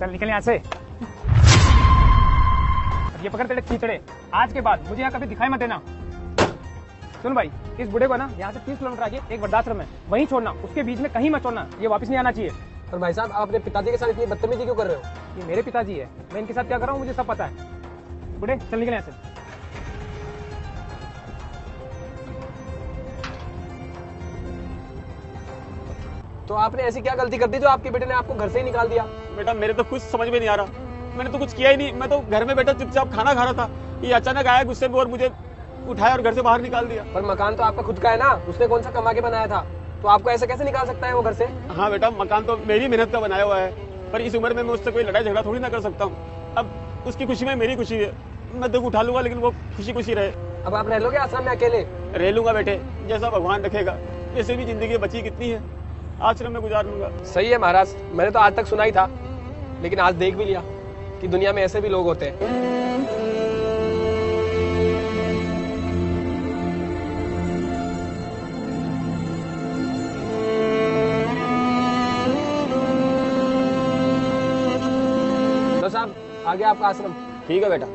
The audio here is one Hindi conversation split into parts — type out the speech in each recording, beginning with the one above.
चल निकल यहाँ से। ये पकड़ तेरे कीचड़े, आज के बाद मुझे यहाँ कभी दिखाई मत देना। सुन भाई, इस बूढ़े को ना यहाँ से 30 किलोमीटर आगे एक वृद्धाश्रम है, वहीं छोड़ना, उसके बीच में कहीं मत छोड़ना, ये वापस नहीं आना चाहिए। पर भाई साहब, आप अपने पिताजी के साथ इतनी बदतमीजी क्यों कर रहे हो? ये मेरे पिताजी है, मैं इनके साथ क्या कर रहा हूँ मुझे सब पता है। बूढ़े चल निकल यहाँ से। तो आपने ऐसी क्या गलती कर दी जो आपके बेटे ने आपको घर से ही निकाल दिया? बेटा मेरे तो कुछ समझ में नहीं आ रहा, मैंने तो कुछ किया ही नहीं। मैं तो घर में बैठा चुपचाप खाना खा रहा था, ये अचानक आया गुस्से में और मुझे उठाया और घर से बाहर निकाल दिया। पर मकान तो आपका खुद का है ना, उसने कौन सा कमा के बनाया था? तो आपको ऐसे कैसे निकाल सकता है वो घर से? हाँ बेटा, मकान तो मेरी मेहनत का बनाया हुआ है, पर इस उम्र में मैं उससे कोई लड़ाई झगड़ा थोड़ी ना कर सकता हूँ। अब उसकी खुशी में मेरी खुशी है, मैं दुख उठा लूंगा लेकिन वो खुशी खुशी रहे। अब आप रह लोगे आश्रम में अकेले? रह लूंगा बेटे, जैसा भगवान रखेगा। वैसे भी जिंदगी बची कितनी है, आश्रम में गुजार लूंगा। सही है महाराज, मैंने तो आज तक सुना ही था, लेकिन आज देख भी लिया कि दुनिया में ऐसे भी लोग होते हैं। तो साहब, आगे आपका आश्रम। ठीक है बेटा।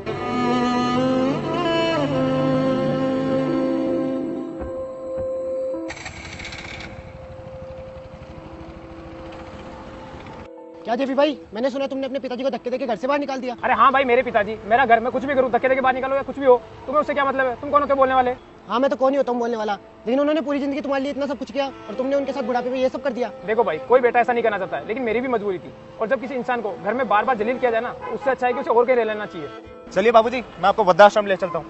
क्या जेपी भाई, मैंने सुना तुमने अपने पिताजी को धक्के देके घर से बाहर निकाल दिया। अरे हाँ भाई, मेरे पिताजी, मेरा घर में कुछ भी करूँ, धक्के देके बाहर निकालो या कुछ भी हो, तुम्हें उससे क्या मतलब है? तुम कौन होते बोलने वाले? हाँ, मैं तो कौन ही होता हूँ बोलने वाला, लेकिन उन्होंने पूरी जिंदगी तुम्हारे लिए इतना सब कुछ किया और तुमने उनके साथ बुढ़ापे में ये सब कर दिया। देखो भाई, कोई बेटा ऐसा नहीं करना चाहता है, लेकिन मेरी भी मजबूरी थी। और जब किसी इंसान को घर में बार बार जलील किया जाए ना, उससे अच्छा है कि उसे और कहीं रह लेना चाहिए। चलिए बाबूजी, मैं आपको वृद्धाश्रम ले चलता हूँ।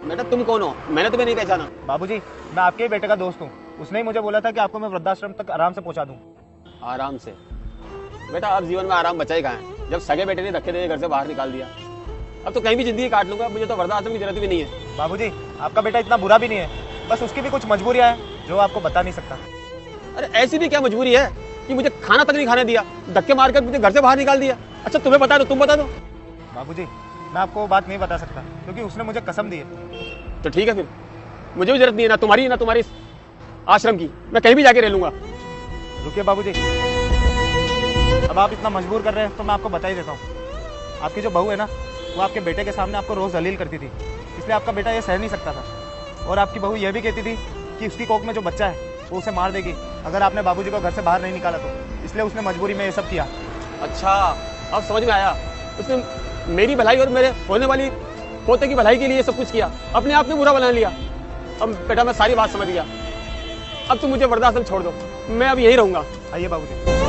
बेटा तुम कौन हो? मैंने तुम्हें नहीं पहचाना। बाबूजी, मैं आपके ही बेटे का दोस्त हूँ, उसने ही मुझे बोला था कि आपको मैं वृद्धाश्रम तक आराम से पहुँचा दूँ। आराम से? बेटा अब जीवन में आराम बचा ही कहाँ है, जब सगे बेटे ने धक्के देके घर से बाहर निकाल दिया। अब तो कहीं भी जिंदगी काट लूंगा, मुझे तो वृद्धाश्रम की जरूरत भी नहीं है। बाबूजी, आपका बेटा इतना बुरा भी नहीं है, बस उसकी भी कुछ मजबूरियाँ हैं जो आपको बता नहीं सकता। अरे ऐसी भी क्या मजबूरी है कि मुझे खाना तक नहीं खाने दिया, धक्के मारकर मुझे घर से बाहर निकाल दिया? अच्छा तुम्हें बता दो, तुम बता दो। बाबूजी, मैं आपको वो बात नहीं बता सकता क्योंकि उसने मुझे कसम दी है। तो ठीक है, फिर मुझे भी जरूरत नहीं है, ना तुम्हारी ना तुम्हारी आश्रम की, मैं कहीं भी जाके रह लूंगा। रुकिए बाबूजी, अब आप इतना मजबूर कर रहे हैं तो मैं आपको बता ही देता हूँ। आपकी जो बहू है ना, वो आपके बेटे के सामने आपको रोज जलील करती थी, इसलिए आपका बेटा ये सह नहीं सकता था। और आपकी बहू ये भी कहती थी कि उसकी कोख में जो बच्चा है वो उसे मार देगी अगर आपने बाबूजी को घर से बाहर नहीं निकाला तो, इसलिए उसने मजबूरी में ये सब किया। अच्छा अब समझ में आया, उसने मेरी भलाई और मेरे होने वाली पोते की भलाई के लिए सब कुछ किया, अपने आप में बुरा बना लिया। अब बेटा मैं सारी बात समझ गया, अब तुम मुझे वृद्धाश्रम छोड़ दो, मैं अब यहीं रहूंगा। आइए बाबूजी।